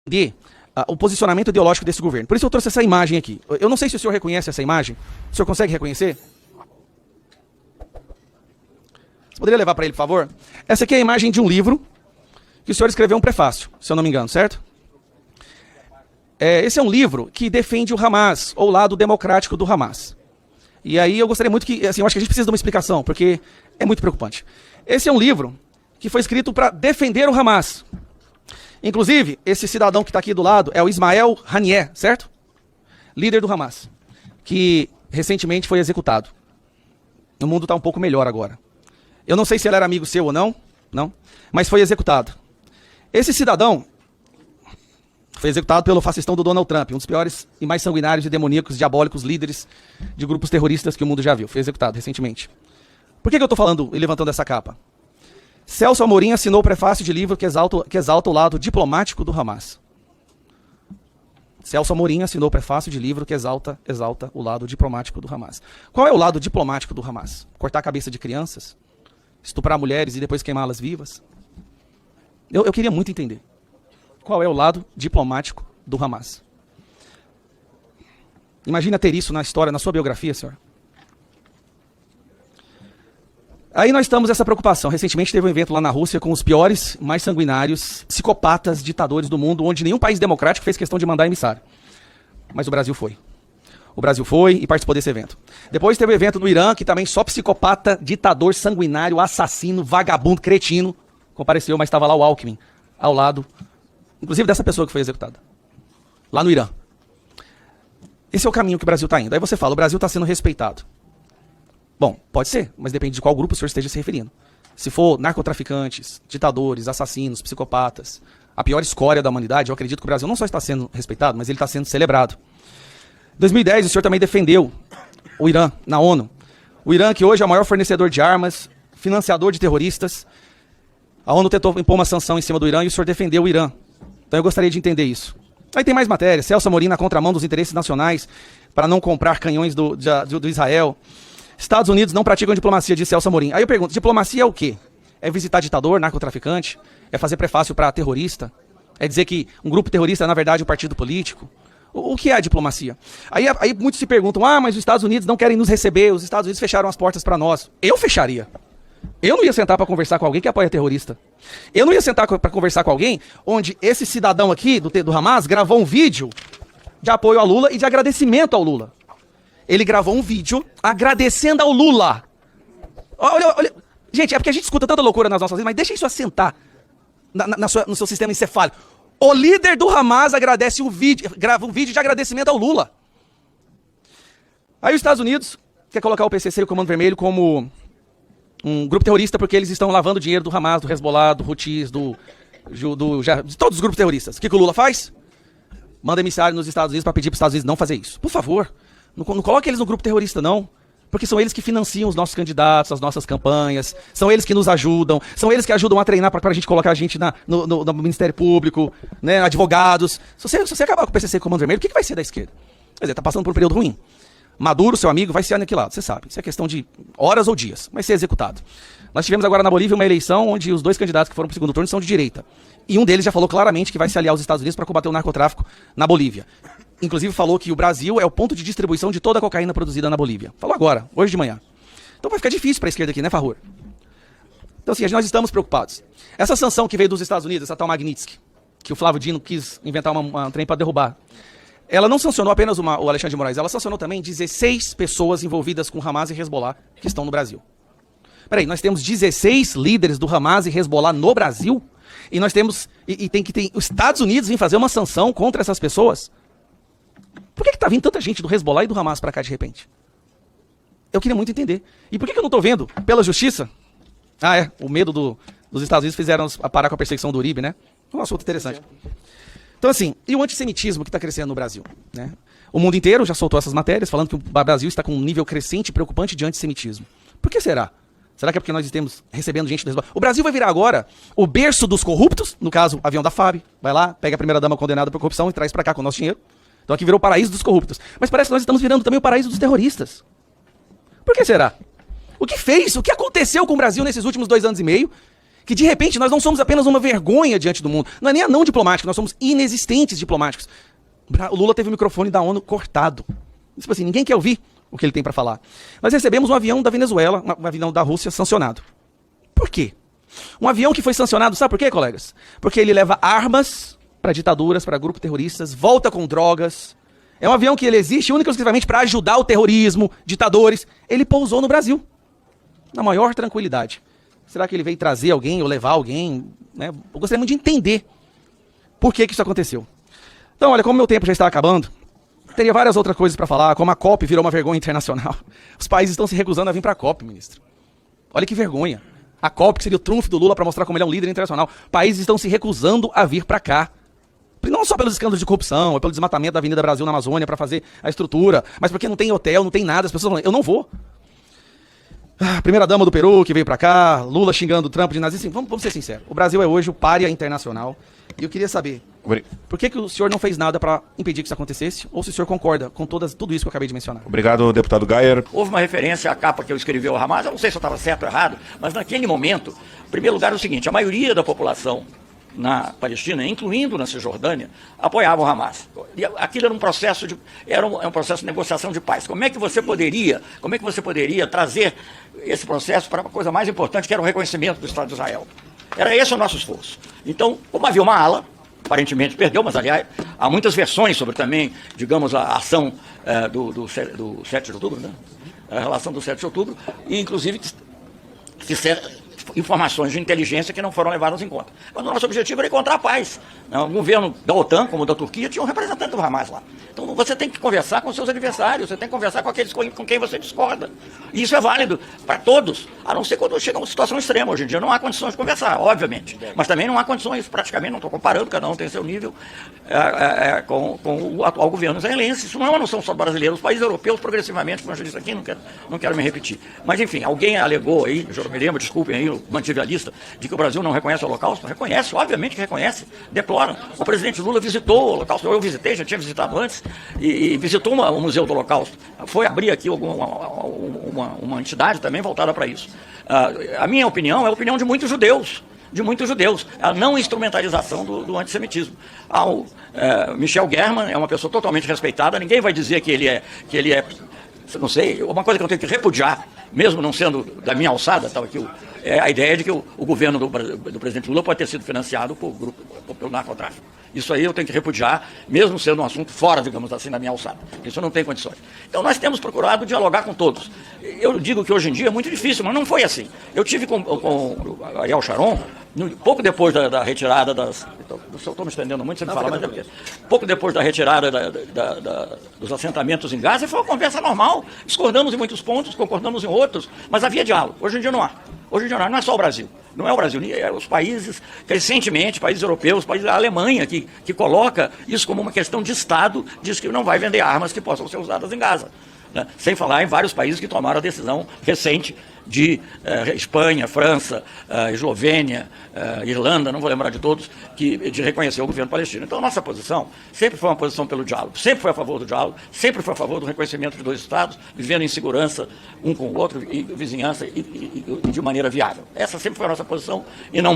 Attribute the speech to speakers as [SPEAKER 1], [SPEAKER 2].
[SPEAKER 1] entender o posicionamento ideológico desse governo. Por isso eu trouxe essa imagem aqui. Eu não sei se o senhor reconhece essa imagem. O senhor consegue reconhecer? Você poderia levar para ele, por favor? Essa aqui é a imagem de um livro que o senhor escreveu um prefácio, se eu não me engano, certo? Esse é um livro que defende o Hamas, ou o lado democrático do Hamas. E aí eu gostaria muito que, assim, eu acho que a gente precisa de uma explicação, porque é muito preocupante. Esse é um livro que foi escrito para defender o Hamas. Inclusive, esse cidadão que está aqui do lado é o Ismael Haniyeh, certo? Líder do Hamas, que recentemente foi executado. O mundo está um pouco melhor agora. Eu não sei se ele era amigo seu ou não, mas foi executado. Esse cidadão foi executado pelo fascistão do Donald Trump, um dos piores e mais sanguinários e demoníacos, diabólicos líderes de grupos terroristas que o mundo já viu. Foi executado recentemente. Por que eu estou falando e levantando essa capa? Celso Amorim assinou o prefácio de livro que exalta o lado diplomático do Hamas. Celso Amorim assinou o prefácio de livro que exalta o lado diplomático do Hamas. Qual é o lado diplomático do Hamas? Cortar a cabeça de crianças? Estuprar mulheres e depois queimá-las vivas? Eu queria muito entender. Qual é o lado diplomático do Hamas? Imagina ter isso na história, na sua biografia, senhor. Aí nós estamos essa preocupação. Recentemente teve um evento lá na Rússia com os piores, mais sanguinários, psicopatas, ditadores do mundo, onde nenhum país democrático fez questão de mandar emissário. Mas o Brasil foi. O Brasil foi e participou desse evento. Depois teve um evento no Irã, que também só psicopata, ditador, sanguinário, assassino, vagabundo, cretino, compareceu, mas estava lá o Alckmin, ao lado, inclusive dessa pessoa que foi executada. Lá no Irã. Esse é o caminho que o Brasil está indo. Aí você fala, o Brasil está sendo respeitado. Bom, pode ser, mas depende de qual grupo o senhor esteja se referindo. Se for narcotraficantes, ditadores, assassinos, psicopatas, a pior escória da humanidade, eu acredito que o Brasil não só está sendo respeitado, mas ele está sendo celebrado. Em 2010, o senhor também defendeu o Irã na ONU. O Irã, que hoje é o maior fornecedor de armas, financiador de terroristas. A ONU tentou impor uma sanção em cima do Irã e o senhor defendeu o Irã. Então eu gostaria de entender isso. Aí tem mais matéria. Celso Amorim na contramão dos interesses nacionais para não comprar canhões do Israel. Estados Unidos não praticam diplomacia, disse Celso Amorim. Aí eu pergunto, diplomacia é o quê? É visitar ditador, narcotraficante? É fazer prefácio para terrorista? É dizer que um grupo terrorista é, na verdade, um partido político? O que é a diplomacia? Aí muitos se perguntam, mas os Estados Unidos não querem nos receber, os Estados Unidos fecharam as portas para nós. Eu fecharia. Eu não ia sentar para conversar com alguém que apoia terrorista. Eu não ia sentar para conversar com alguém onde esse cidadão aqui, do Hamas, gravou um vídeo de apoio ao Lula e de agradecimento ao Lula. Ele gravou um vídeo agradecendo ao Lula. Olha. Gente, é porque a gente escuta tanta loucura nas nossas vidas, mas deixa isso assentar no seu sistema encefálico. O líder do Hamas grava um vídeo de agradecimento ao Lula. Aí os Estados Unidos quer colocar o PCC e o Comando Vermelho como um grupo terrorista porque eles estão lavando dinheiro do Hamas, do Hezbollah, do Houthis, de todos os grupos terroristas. O que o Lula faz? Manda emissário nos Estados Unidos para pedir para os Estados Unidos não fazer isso. Por favor. Não coloque eles no grupo terrorista, não. Porque são eles que financiam os nossos candidatos, as nossas campanhas. São eles que nos ajudam. São eles que ajudam a treinar para a gente colocar a gente no Ministério Público, né, advogados. Se você acabar com o PCC e o Comando Vermelho, o que vai ser da esquerda? Quer dizer, tá passando por um período ruim. Maduro, seu amigo, vai ser aniquilado. Você sabe. Isso é questão de horas ou dias. Vai ser executado. Nós tivemos agora na Bolívia uma eleição onde os dois candidatos que foram para o segundo turno são de direita. E um deles já falou claramente que vai se aliar aos Estados Unidos para combater o narcotráfico na Bolívia. Inclusive falou que o Brasil é o ponto de distribuição de toda a cocaína produzida na Bolívia. Falou agora, hoje de manhã. Então vai ficar difícil para a esquerda aqui, né, Farrur? Então assim, nós estamos preocupados. Essa sanção que veio dos Estados Unidos, essa tal Magnitsky, que o Flávio Dino quis inventar um trem para derrubar, ela não sancionou apenas o Alexandre de Moraes, ela sancionou também 16 pessoas envolvidas com Hamas e Hezbollah que estão no Brasil. Peraí, nós temos 16 líderes do Hamas e Hezbollah no Brasil? E nós temos, tem que ter os Estados Unidos vir fazer uma sanção contra essas pessoas? Por que tá vindo tanta gente do Hezbollah e do Hamas pra cá de repente? Eu queria muito entender. E por que eu não tô vendo? Pela justiça? O medo dos Estados Unidos fizeram parar com a perseguição do Uribe, né? Um assunto interessante. Então assim, e o antissemitismo que tá crescendo no Brasil, né? O mundo inteiro já soltou essas matérias falando que o Brasil está com um nível crescente e preocupante de antissemitismo. Por que será? Será que é porque nós estamos recebendo gente do Hezbollah? O Brasil vai virar agora o berço dos corruptos, no caso, avião da FAB, vai lá, pega a primeira-dama condenada por corrupção e traz pra cá com o nosso dinheiro. Então aqui virou o paraíso dos corruptos. Mas parece que nós estamos virando também o paraíso dos terroristas. Por que será? O que aconteceu com o Brasil nesses últimos 2 anos e meio Que de repente nós não somos apenas uma vergonha diante do mundo. Não é nem a não diplomática, nós somos inexistentes diplomáticos. O Lula teve o microfone da ONU cortado. Tipo assim, ninguém quer ouvir o que ele tem para falar. Nós recebemos um avião da Venezuela, um avião da Rússia sancionado. Por quê? Um avião que foi sancionado, sabe por quê, colegas? Porque ele leva armas para ditaduras, para grupos terroristas, volta com drogas. É um avião que ele existe única e exclusivamente para ajudar o terrorismo, ditadores. Ele pousou no Brasil, na maior tranquilidade. Será que ele veio trazer alguém ou levar alguém? Né? Eu gostaria muito de entender por que isso aconteceu. Então, olha, como meu tempo já está acabando, teria várias outras coisas para falar, como a COP virou uma vergonha internacional. Os países estão se recusando a vir para a COP, ministro. Olha que vergonha. A COP, que seria o trunfo do Lula para mostrar como ele é um líder internacional. Países estão se recusando a vir para cá. Não só pelos escândalos de corrupção, é pelo desmatamento da Avenida Brasil na Amazônia para fazer a estrutura, mas porque não tem hotel, não tem nada. As pessoas falam, eu não vou. Primeira-dama do Peru que veio para cá, Lula xingando o Trump de nazista. Vamos ser sinceros. O Brasil é hoje o pária internacional. E eu queria saber, por que o senhor não fez nada para impedir que isso acontecesse? Ou se o senhor concorda com tudo isso que eu acabei de mencionar?
[SPEAKER 2] Obrigado, deputado Gayer.
[SPEAKER 3] Houve uma referência à capa que eu escrevi ao Hamas, eu não sei se eu estava certo ou errado, mas naquele momento, em primeiro lugar, é o seguinte, a maioria da população na Palestina, incluindo na Cisjordânia, apoiava o Hamas. E aquilo era um processo um processo de negociação de paz. Como é que você poderia trazer esse processo para uma coisa mais importante, que era o reconhecimento do Estado de Israel? Era esse o nosso esforço. Então, como havia uma ala, aparentemente perdeu, mas aliás, há muitas versões sobre também, digamos, a ação do 7 de outubro, né? A relação do 7 de outubro, e inclusive informações de inteligência que não foram levadas em conta. Mas o nosso objetivo era encontrar a paz. O governo da OTAN, como o da Turquia, tinha um representante do Hamas lá. Então você tem que conversar com seus adversários, você tem que conversar com aqueles com quem você discorda. E isso é válido para todos, a não ser quando chega uma situação extrema. Hoje em dia não há condições de conversar, obviamente. Mas também não há condições, praticamente, não estou comparando, cada um tem seu nível, com o atual governo israelense. Isso não é uma noção só brasileira. Os países europeus, progressivamente, como eu já disse aqui, não quero me repetir. Mas, enfim, alguém alegou aí, eu me lembro, desculpem aí, eu mantive a lista, de que o Brasil não reconhece o Holocausto. Reconhece, obviamente que reconhece, deplora. O presidente Lula visitou o Holocausto, eu visitei, já tinha visitado antes, e visitou o Museu do Holocausto. Foi abrir aqui uma entidade também voltada para isso. A minha opinião é a opinião de muitos judeus, a não instrumentalização do antissemitismo. Michel German é uma pessoa totalmente respeitada, ninguém vai dizer que ele é, não sei, uma coisa que eu tenho que repudiar, mesmo não sendo da minha alçada, estava aqui é a ideia de que o governo do presidente Lula pode ter sido financiado pelo narcotráfico. Isso aí eu tenho que repudiar, mesmo sendo um assunto fora, digamos assim, da minha alçada. Isso não tem condições. Então nós temos procurado dialogar com todos. Eu digo que hoje em dia é muito difícil, mas não foi assim. Eu tive com Ariel Sharon, pouco depois da retirada das... Estou me estendendo muito, você me fala, mas é porque... Pouco depois da retirada dos assentamentos em Gaza, foi uma conversa normal. Discordamos em muitos pontos, concordamos em outros, mas havia diálogo. Hoje em dia não há. Hoje em dia não é só o Brasil. Não é o Brasil, é os países, recentemente, países europeus, a Alemanha, que coloca isso como uma questão de Estado, diz que não vai vender armas que possam ser usadas em Gaza. Né? Sem falar em vários países que tomaram a decisão recente de Espanha, França, Eslovênia, Irlanda, não vou lembrar de todos, de reconhecer o governo palestino. Então a nossa posição sempre foi uma posição pelo diálogo, sempre foi a favor do diálogo, sempre foi a favor do reconhecimento de dois Estados, vivendo em segurança um com o outro, e vizinhança e de maneira viável. Essa sempre foi a nossa posição e não